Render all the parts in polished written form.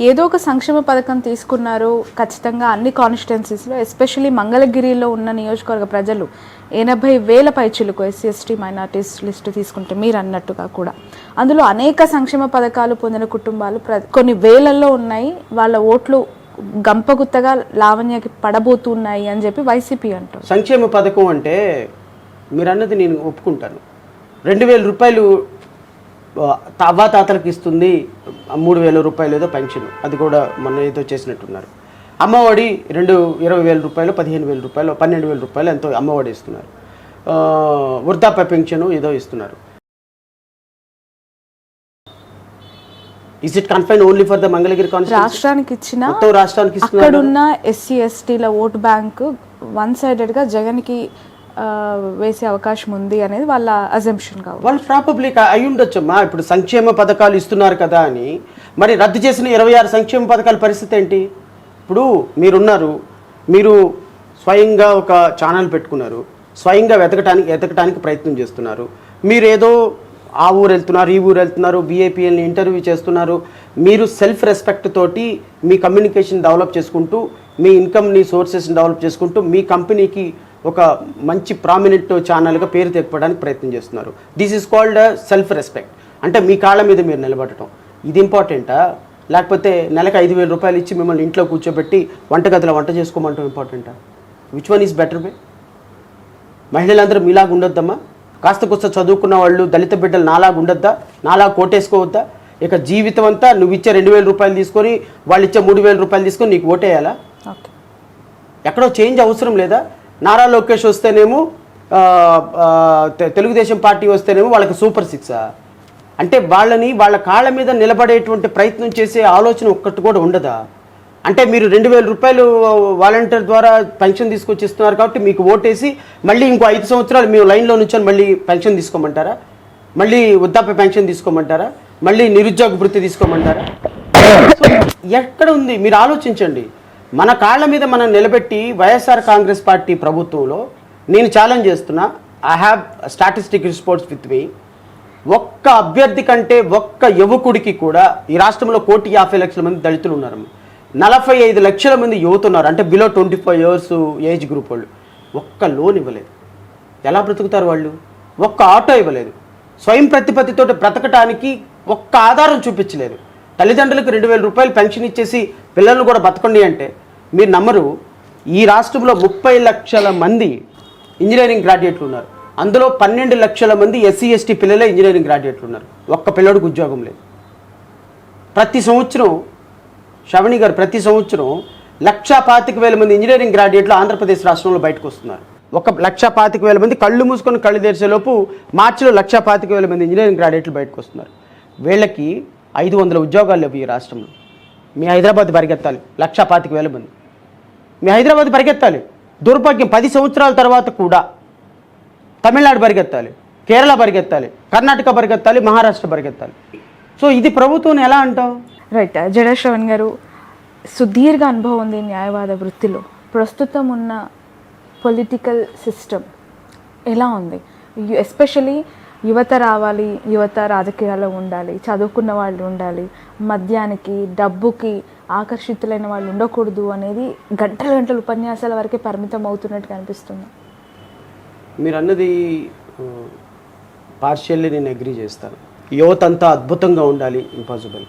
ఏదో ఒక సంక్షేమ పథకం తీసుకున్నారు ఖచ్చితంగా అన్ని కాన్స్టిట్యున్సీస్లో, ఎస్పెషల్లీ మంగళగిరిలో ఉన్న నియోజకవర్గ ప్రజలు 80,000 పైచిలకు ఎస్సీ ఎస్టీ మైనార్టీస్ లిస్ట్ తీసుకుంటే మీరు అన్నట్టుగా కూడా అందులో అనేక సంక్షేమ పథకాలు పొందిన కుటుంబాలు కొన్ని వేలల్లో ఉన్నాయి. వాళ్ళ ఓట్లు గంపగుత్తగా లావణ్యకి పడబోతున్నాయి అని చెప్పి వైసీపీ అంటారు. సంక్షేమ పథకం అంటే మీరు అన్నది నేను ఒప్పుకుంటాను. 2,000 రూపాయలు అవ్వాతాతలకు ఇస్తుంది, 3,000 రూపాయలు ఏదో పెన్షన్, అది కూడా మొన్న ఏదో చేసినట్టున్నారు. అమ్మఒడి 20,000 రూపాయలు, 15,000 రూపాయలు, 12,000 రూపాయలు ఎంతో అమ్మఒడి ఇస్తున్నారు. వృద్ధాప్య పెన్షన్ ఏదో ఇస్తున్నారు. Is it confined only for the Mangalagiri constituency? రాష్ట్రానికి ఇచ్చిన మొత్తం రాష్ట్రానికి ఇస్తున్నారు. అక్కడున్న ఎస్సీ ఎస్టీల ఓట్ బ్యాంక్ వన్ సైడెడ్గా జగన్కి వేసే అవకాశం ఉంది అనేది వాళ్ళ అజంప్షన్ కావాలి. వాళ్ళు ప్రాబబ్లీ అయి ఉండొచ్చమ్మా. ఇప్పుడు సంక్షేమ పథకాలు ఇస్తున్నారు కదా అని మరి రద్దు చేసిన 26 సంక్షేమ పథకాల పరిస్థితి ఏంటి? ఇప్పుడు మీరున్నారు, మీరు స్వయంగా ఒక ఛానల్ పెట్టుకున్నారు, స్వయంగా ఎతకటానికి ప్రయత్నం చేస్తున్నారు. మీరేదో ఆ ఊరు వెళ్తున్నారు, ఈ ఊరు వెళ్తున్నారు, బీఏపీఎల్ని ఇంటర్వ్యూ చేస్తున్నారు. మీరు సెల్ఫ్ రెస్పెక్ట్ తోటి మీ కమ్యూనికేషన్ డెవలప్ చేసుకుంటూ, మీ ఇన్కమ్ని సోర్సెస్ని డెవలప్ చేసుకుంటూ, మీ కంపెనీకి ఒక మంచి ప్రామినెంట్ ఛానల్గా పేరు తెప్పడానికి ప్రయత్నం చేస్తున్నారు. This is called self respect. అంటే మీ కాళ్ళ మీద మీరు నిలబడటం ఇది ఇంపార్టెంటా? లేకపోతే నెలకు 5,000 రూపాయలు ఇచ్చి మిమ్మల్ని ఇంట్లో కూర్చోబెట్టి వంటగదిలో వంట చేసుకోమంటాం ఇంపార్టెంటా? Which one is better way? మహిళలందరూ మీలాగా ఉండొద్దమ్మా. కాస్త కూస్త చదువుకున్న వాళ్ళు దళిత బిడ్డలు నాలాగా ఉండొద్దా? నాలాగా కోటేసుకోవద్దా? ఇక జీవితం అంతా నువ్వు ఇచ్చే 2,000 రూపాయలు తీసుకొని వాళ్ళు ఇచ్చే 3,000 రూపాయలు తీసుకొని నీకు ఓటేయాలా? ఎక్కడో చేంజ్ అవసరం లేదా? నారా లోకేష్ వస్తేనేమో తెలుగుదేశం పార్టీ వస్తేనేమో వాళ్ళకి సూపర్ 6 అంటే వాళ్ళని వాళ్ళ కాళ్ళ మీద నిలబడేటువంటి ప్రయత్నం చేసే ఆలోచన ఒక్కటి కూడా ఉండదా? అంటే మీరు 2,000 రూపాయలు వాలంటీర్ ద్వారా పెన్షన్ తీసుకొచ్చి ఇస్తున్నారు కాబట్టి మీకు ఓటేసి మళ్ళీ ఇంకో 5 సంవత్సరాలు మేము లైన్లో నుంచొని మళ్ళీ పెన్షన్ తీసుకోమంటారా? మళ్ళీ వృద్ధాప్య పెన్షన్ తీసుకోమంటారా? మళ్ళీ నిరుద్యోగ వృత్తి తీసుకోమంటారా? సో ఎక్కడ ఉంది మీరు ఆలోచించండి. మన కాళ్ళ మీద మనం నిలబెట్టి వైఎస్ఆర్ కాంగ్రెస్ పార్టీ ప్రభుత్వంలో నేను ఛాలెంజ్ చేస్తున్నా. I have statistic reports with me. ఒక్క అభ్యర్థి కంటే ఒక్క యువకుడికి కూడా ఈ రాష్ట్రంలో 1,50,00,000 మంది దళితులు ఉన్నారు. 45 లక్షల మంది యువత ఉన్నారు. అంటే బిలో 25 ఇయర్స్ ఏజ్ గ్రూప్ వాళ్ళు. ఒక్క లోన్ ఇవ్వలేదు. ఎలా బ్రతుకుతారు వాళ్ళు? ఒక్క ఆటో ఇవ్వలేదు. స్వయం ప్రతిపత్తితో బ్రతకటానికి ఒక్క ఆధారం చూపించలేదు. తల్లిదండ్రులకు 2,000 రూపాయలు పెన్షన్ ఇచ్చేసి పిల్లలను కూడా బతకండి అంటే మీరు నమ్మరు. ఈ రాష్ట్రంలో 30 లక్షల మంది ఇంజనీరింగ్ గ్రాడ్యుయేట్లు ఉన్నారు. అందులో 12 లక్షల మంది ఎస్సీ ఎస్టీ పిల్లలే ఇంజనీరింగ్ గ్రాడ్యుయేట్లు ఉన్నారు. ఒక్క పిల్లడికి ఉద్యోగం లేదు. ప్రతి సంవత్సరం శ్రవణి గారు ప్రతి సంవత్సరం 1,25,000 మంది ఇంజనీరింగ్ గ్రాడ్యుయేట్లు ఆంధ్రప్రదేశ్ రాష్ట్రంలో బయటకు వస్తున్నారు. 1,25,000 మంది కళ్ళు మూసుకొని కళ్ళు తెరిచేలోపు మార్చిలో 1,25,000 మంది ఇంజనీరింగ్ గ్రాడ్యుయేట్లు బయటకు వస్తున్నారు. వీళ్ళకి 500 ఉద్యోగాలు లేవు ఈ రాష్ట్రంలో. మీ హైదరాబాద్ పరిగెత్తాలి 1,25,000 మంది. మీ హైదరాబాద్ పరిగెత్తాలి. దుర్భాగ్యం 10 సంవత్సరాల తర్వాత కూడా తమిళనాడు పరిగెత్తాలి, కేరళ పరిగెత్తాలి, కర్ణాటక పరిగెత్తాలి, మహారాష్ట్ర పరిగెత్తాలి. సో ఇది ప్రభుత్వం ఎలా అంటాం? రైట్. జడా శ్రవణ్ గారు, సుదీర్ఘ అనుభవం ఉంది న్యాయవాద వృత్తిలో. ప్రస్తుతం ఉన్న పొలిటికల్ సిస్టమ్ ఎలా ఉంది? ఎస్పెషలీ యువత రావాలి, యువత రాజకీయాల్లో ఉండాలి, చదువుకున్న వాళ్ళు ఉండాలి, మద్యానికి డబ్బుకి ఆకర్షితులైన వాళ్ళు ఉండకూడదు అనేది గంటల గంటల ఉపన్యాసాల వరకే పరిమితం అవుతున్నట్టు కనిపిస్తుంది. మీరు అన్నది పార్షియల్లీ నేను అగ్రీ చేస్తాను. యువత అంతా అద్భుతంగా ఉండాలి, ఇంపాసిబుల్.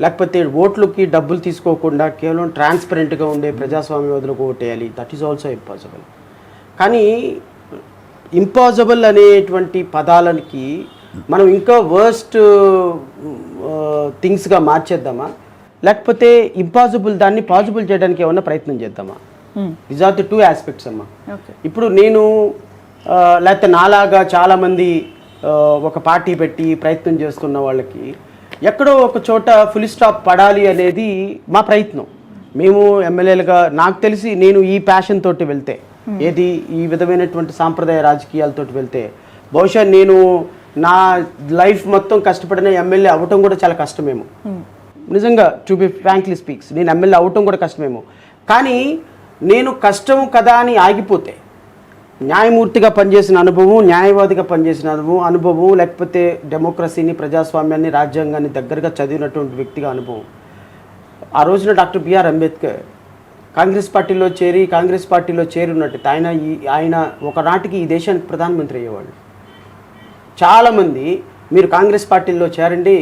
లేకపోతే ఓట్లకి డబ్బులు తీసుకోకుండా కేవలం ట్రాన్స్పరెంట్గా ఉండే ప్రజాస్వామ్యవాదులకు ఓటేయాలి, దట్ ఈజ్ ఆల్సో ఇంపాసిబుల్. కానీ ఇంపాసిబుల్ అనేటువంటి పదాలకి మనం ఇంకా వర్స్ట్ థింగ్స్గా మార్చేద్దామా? లేకపోతే ఇంపాసిబుల్ దాన్ని పాసిబుల్ చేయడానికి ఏమన్నా ప్రయత్నం చేద్దామా? దీస్ ఆర్ ది 2 ఆస్పెక్ట్స్ అమ్మా. ఇప్పుడు నేను లేకపోతే నాలాగా చాలామంది ఒక పార్టీ పెట్టి ప్రయత్నం చేస్తున్న వాళ్ళకి ఎక్కడో ఒక చోట ఫుల్ స్టాప్ పడాలి అనేది మా ప్రయత్నం. మేము ఎమ్మెల్యేలుగా నాకు తెలిసి నేను ఈ ప్యాషన్ తోటి వెళ్తే, ఏది ఈ విధమైనటువంటి సాంప్రదాయ రాజకీయాలతోటి వెళ్తే బహుశా నేను నా లైఫ్ మొత్తం కష్టపడిన ఎమ్మెల్యే అవ్వటం కూడా చాలా కష్టమేమో. నిజంగా టు బి ఫ్రాంక్లీ స్పీక్స్ నేను ఎమ్మెల్యే అవ్వటం కూడా కష్టమేమో. కానీ నేను కష్టం కదా అని ఆగిపోతే న్యాయమూర్తిగా పనిచేసిన అనుభవం, న్యాయవాదిగా పనిచేసిన అనుభవం, లేకపోతే డెమోక్రసీని, ప్రజాస్వామ్యాన్ని, రాజ్యాంగాన్ని దగ్గరగా చదివినటువంటి వ్యక్తిగా అనుభవం, ఆ రోజున డాక్టర్ బిఆర్ అంబేద్కర్ కాంగ్రెస్ పార్టీలో చేరి ఉన్నట్టు ఆయన ఒకనాటికి ఈ దేశానికి ప్రధానమంత్రి అయ్యేవాళ్ళు. చాలామంది మీరు కాంగ్రెస్ పార్టీలో చేరండి,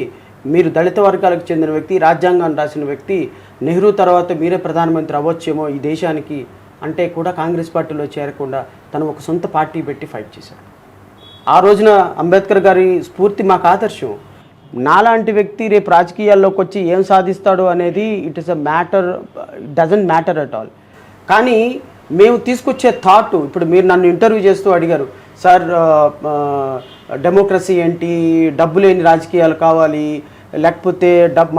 మీరు దళిత వర్గాలకు చెందిన వ్యక్తి, రాజ్యాంగాన్ని రాసిన వ్యక్తి, నెహ్రూ తర్వాత మీరే ప్రధానమంత్రి అవ్వచ్చేమో ఈ దేశానికి అంటే కూడా కాంగ్రెస్ పార్టీలో చేరకుండా తను ఒక సొంత పార్టీ పెట్టి ఫైట్ చేశాడు. ఆ రోజున అంబేద్కర్ గారి స్ఫూర్తి మాకు ఆదర్శం. నాలాంటి వ్యక్తి రేపు రాజకీయాల్లోకి వచ్చి ఏం సాధిస్తాడు అనేది it is a matter, doesn't matter at all. కానీ మేము తీసుకొచ్చే థాట్, ఇప్పుడు మీరు నన్ను ఇంటర్వ్యూ చేస్తూ అడిగారు, సార్ డెమోక్రసీ ఏంటి, డబ్బు లేని రాజకీయాలు కావాలి లేకపోతే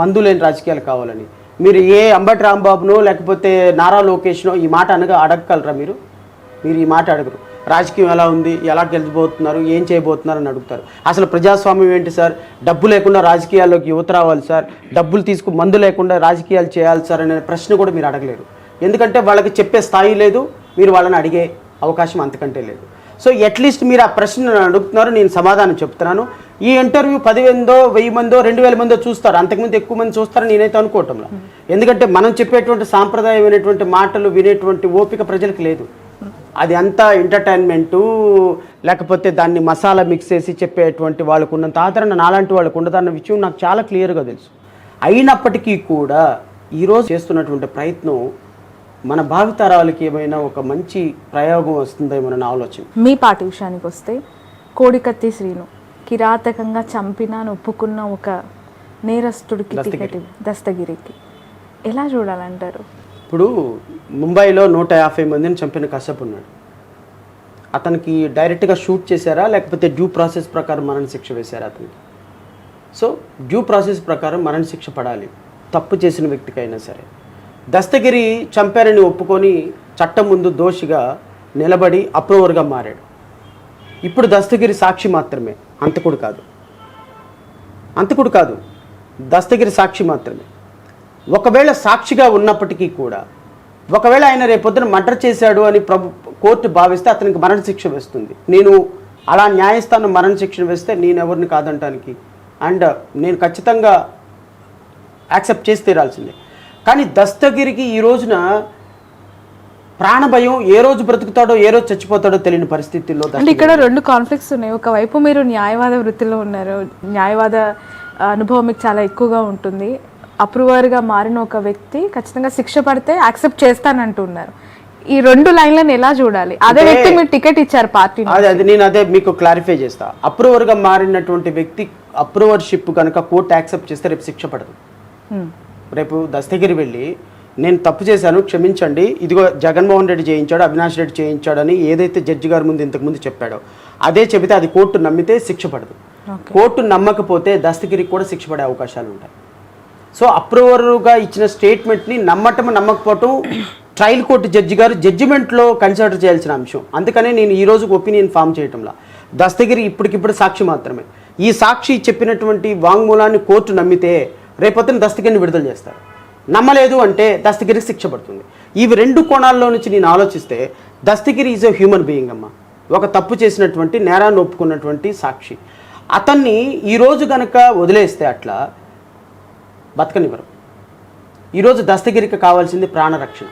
మందు లేని రాజకీయాలు కావాలని. మీరు ఏ అంబటి రాంబాబునో లేకపోతే నారా లోకేష్నో ఈ మాట అడగగలరా? మీరు ఈ మాట అడగరు. రాజకీయం ఎలా ఉంది, ఎలా గెలిచిపోతున్నారు, ఏం చేయబోతున్నారు అని అడుగుతారు. అసలు ప్రజాస్వామ్యం ఏంటి సార్, డబ్బు లేకుండా రాజకీయాల్లోకి యువత రావాలి సార్, మందు లేకుండా రాజకీయాలు చేయాలి సార్ అనే ప్రశ్న కూడా మీరు అడగలేరు. ఎందుకంటే వాళ్ళకి చెప్పే స్థాయి లేదు, మీరు వాళ్ళని అడిగే అవకాశం అంతకంటే లేదు. సో అట్లీస్ట్ మీరు ఆ ప్రశ్న అడుగుతున్నారు, నేను సమాధానం చెప్తున్నాను. ఈ ఇంటర్వ్యూ 10 మందో 1000 మందో 2000 మందో చూస్తారు, అంతకుముందు ఎక్కువ మంది చూస్తారని నేనైతే అనుకోవటంలో. ఎందుకంటే మనం చెప్పేటువంటి సాంప్రదాయమైనటువంటి మాటలు వినేటువంటి ఓపిక ప్రజలకు లేదు. అది అంతా ఎంటర్టైన్మెంటు లేకపోతే దాన్ని మసాలా మిక్స్ చేసి చెప్పేటువంటి వాళ్ళకు ఉన్నంత ఆదరణ నాలాంటి వాళ్ళకు ఉండదన్న విషయం నాకు చాలా క్లియర్గా తెలుసు. అయినప్పటికీ కూడా ఈరోజు చేస్తున్నటువంటి ప్రయత్నం మన భావితరాలకి ఏమైనా ఒక మంచి ప్రయోగం వస్తుందేమోనని ఆలోచన. మీ పార్టీ విషయానికి వస్తే కోడికత్తి శ్రీను కిరాతకంగా చంపినా ఒప్పుకున్న ఒక నేరస్తుడికి టికెట్ దస్తగిరికి ఎలా చూడాలంటారు? ఇప్పుడు ముంబైలో 150 మందిని చంపిన కశ్యప్ ఉన్నాడు. అతనికి డైరెక్ట్గా షూట్ చేశారా లేకపోతే డ్యూ ప్రాసెస్ ప్రకారం మరణశిక్ష వేశారా అతనికి? సో డ్యూ ప్రాసెస్ ప్రకారం మరణశిక్ష పడాలి తప్పు చేసిన వ్యక్తికైనా సరే. దస్తగిరి చంపారని ఒప్పుకొని చట్టం ముందు దోషిగా నిలబడి అప్రూవర్గా మారాడు. ఇప్పుడు దస్తగిరి సాక్షి మాత్రమే, అంతకుడు కాదు, దస్తగిరి సాక్షి మాత్రమే. ఒకవేళ సాక్షిగా ఉన్నప్పటికీ కూడా ఒకవేళ ఆయన రేపొద్దున మర్డర్ చేశాడు అని కోర్టు భావిస్తే అతనికి మరణశిక్ష వేస్తుంది. నేను అలా న్యాయస్థానం మరణశిక్ష వేస్తే నేను ఎవరిని కాదంటానికి అండ్ నేను ఖచ్చితంగా యాక్సెప్ట్ చేసి తీరాల్సిందే. కానీ దస్తగిరికి ఈ రోజున ప్రాణభయం, ఏ రోజు బ్రతుకుతాడో ఏ రోజు చచ్చిపోతాడో తెలియని పరిస్థితుల్లో. అంటే ఇక్కడ 2 కాన్ఫ్లిక్ట్స్ ఉన్నాయి. ఒకవైపు మీరు న్యాయవాద వృత్తిలో ఉన్నారు, న్యాయవాద అనుభవం మీకు చాలా ఎక్కువగా ఉంటుంది. అప్రూవర్గా మారిన ఒక వ్యక్తి ఖచ్చితంగా శిక్ష పడితే యాక్సెప్ట్ చేస్తానంటున్నారు. ఈ 2 లైన్లను ఎలా చూడాలి? అదే వ్యక్తి మీరు టికెట్ ఇచ్చారు పార్టీ. నేను మీకు క్లారిఫై చేస్తా. అప్రూవర్గా మారినటువంటి వ్యక్తి అప్రూవర్షిప్ కనుక కోర్టు యాక్సెప్ట్ చేస్తే రేపు శిక్ష పడదు. రేపు దస్తగిరి వెళ్ళి నేను తప్పు చేశాను క్షమించండి, ఇదిగో జగన్మోహన్ రెడ్డి చేయించాడు, అవినాష్ రెడ్డి చేయించాడని ఏదైతే జడ్జి గారి ముందు ఇంతకుముందు చెప్పాడో అదే చెబితే అది కోర్టు నమ్మితే శిక్ష పడదు. కోర్టు నమ్మకపోతే దస్తగిరికి కూడా శిక్ష పడే అవకాశాలు ఉంటాయి. సో అప్రూవర్గా ఇచ్చిన స్టేట్మెంట్ని నమ్మకపోవటం ట్రయల్ కోర్టు జడ్జి గారు జడ్జిమెంట్లో కన్సిడర్ చేయాల్సిన అంశం. అందుకనే నేను ఈ రోజు ఒపీనియన్ ఫామ్ చేయటంలా. దస్తగిరి ఇప్పటికిప్పుడు సాక్షి మాత్రమే. ఈ సాక్షి చెప్పినటువంటి వాంగ్మూలాన్ని కోర్టు నమ్మితే రేపొద్దున దస్తగిరిని విడుదల చేస్తారు. నమ్మలేదు అంటే దస్తగిరికి శిక్ష పడుతుంది. ఇవి 2 కోణాల్లో నుంచి నేను ఆలోచిస్తే Dastagiri is a human being అమ్మ. ఒక తప్పు చేసినటువంటి నేరాన్ని ఒప్పుకున్నటువంటి సాక్షి. అతన్ని ఈరోజు కనుక వదిలేస్తే అట్లా బతకనివ్వరు. ఈరోజు దస్తగిరికి కావాల్సింది ప్రాణరక్షణ.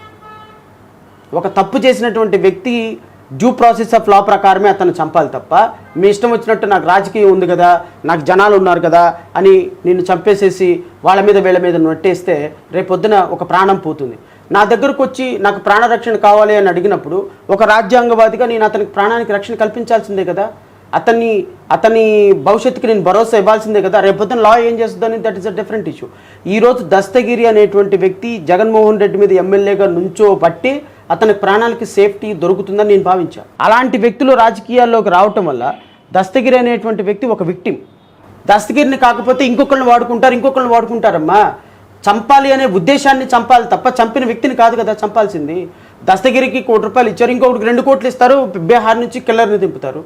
ఒక తప్పు చేసినటువంటి వ్యక్తి డ్యూ ప్రాసెస్ ఆఫ్ లా ప్రకారమే అతను చంపాలి తప్ప మీ ఇష్టం వచ్చినట్టు నాకు రాజకీయం ఉంది కదా, నాకు జనాలు ఉన్నారు కదా అని నిన్ను చంపేసేసి వాళ్ళ మీద వీళ్ళ మీద నెట్టేస్తే రేపొద్దున ఒక ప్రాణం పోతుంది. నా దగ్గరకు వచ్చి నాకు ప్రాణరక్షణ కావాలి అని అడిగినప్పుడు ఒక రాజ్యాంగవాదిగా నేను అతనికి ప్రాణానికి రక్షణ కల్పించాల్సిందే కదా. అతని భవిష్యత్తుకి నేను భరోసా ఇవ్వాల్సిందే కదా. రేపొద్దున లా ఏం చేస్తుందని that is a different issue. ఈరోజు దస్తగిరి అనేటువంటి వ్యక్తి జగన్మోహన్ రెడ్డి మీద ఎమ్మెల్యేగా నుంచోబట్టి అతని ప్రాణాలకి సేఫ్టీ దొరుకుతుందని నేను భావించాను. అలాంటి వ్యక్తులు రాజకీయాల్లోకి రావటం వల్ల దస్తగిరి అనేటువంటి వ్యక్తి ఒక విక్టిమ్. దస్తగిరిని కాకపోతే ఇంకొకరిని వాడుకుంటారమ్మా. చంపాలి అనే ఉద్దేశాన్ని చంపాలి తప్ప చంపిన వ్యక్తిని కాదు కదా చంపాల్సింది. దస్తగిరికి ₹1 కోటి ఇచ్చారు, ఇంకొకటికి 2 కోట్లు ఇస్తారు, బీహార్ నుంచి కిల్లర్ని దింపుతారు.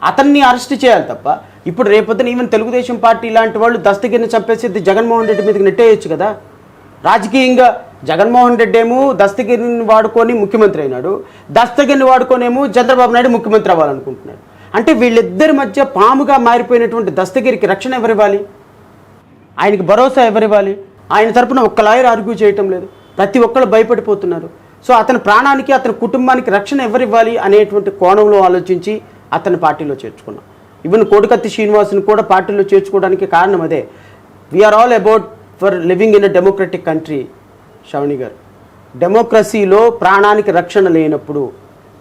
అతన్ని అరెస్ట్ చేయాలి తప్ప ఇప్పుడు రేపొద్దున ఈవెన్ తెలుగుదేశం పార్టీ లాంటి వాళ్ళు దస్తగిరిని చంపేసి జగన్మోహన్ రెడ్డి మీదకి నెట్టేయచ్చు కదా. రాజకీయంగా జగన్మోహన్ రెడ్డి ఏమో దస్తగిరిని వాడుకొని ముఖ్యమంత్రి అయినాడు, దస్తగిరిని వాడుకొనేమో చంద్రబాబు నాయుడు ముఖ్యమంత్రి అవ్వాలనుకుంటున్నాడు. అంటే వీళ్ళిద్దరి మధ్య పాముగా మారిపోయినటువంటి దస్తగిరికి రక్షణ ఎవరివ్వాలి? ఆయనకి భరోసా ఎవరివ్వాలి? ఆయన తరపున ఒక్క లాయర్ ఆర్గ్యూ చేయటం లేదు, ప్రతి ఒక్కళ్ళు భయపడిపోతున్నారు. సో అతని ప్రాణానికి అతని కుటుంబానికి రక్షణ ఎవరివ్వాలి అనేటువంటి కోణంలో ఆలోచించి అతని పార్టీలో చేర్చుకున్నాం. ఈవెన్ కోడికత్తి శ్రీనివాసుని కూడా పార్టీలో చేర్చుకోవడానికి కారణం అదే. We are all about for living in a democratic country. Sravani గారు, డెమోక్రసీలో ప్రాణానికి రక్షణ లేనప్పుడు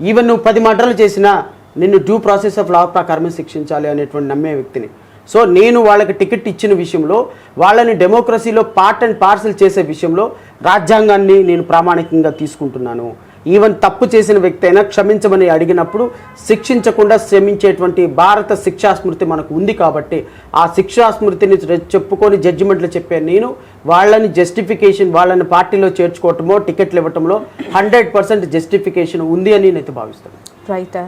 ఈవెన్ నువ్వు 10 మర్డర్లు చేసినా నిన్ను డ్యూ ప్రాసెస్ ఆఫ్ లా ప్రకారమే శిక్షించాలి అనేటువంటి నమ్మే వ్యక్తిని. సో నేను వాళ్ళకి టికెట్ ఇచ్చిన విషయంలో, వాళ్ళని డెమోక్రసీలో పార్ట్ అండ్ పార్సల్ చేసే విషయంలో రాజ్యాంగాన్ని నేను ప్రామాణికంగా తీసుకుంటున్నాను. ఈవెన్ తప్పు చేసిన వ్యక్తి అయినా క్షమించమని అడిగినప్పుడు శిక్షించకుండా క్షమించేటువంటి భారత శిక్షాస్మృతి మనకు ఉంది. కాబట్టి ఆ శిక్షాస్మృతిని చెప్పుకొని జడ్జిమెంట్లు చెప్పే నేను వాళ్ళని జస్టిఫికేషన్, వాళ్ళని పార్టీలో చేర్చుకోవటమో టికెట్లు ఇవ్వటంలో 100% జస్టిఫికేషన్ ఉంది అని నేను భావిస్తాను. రైట్.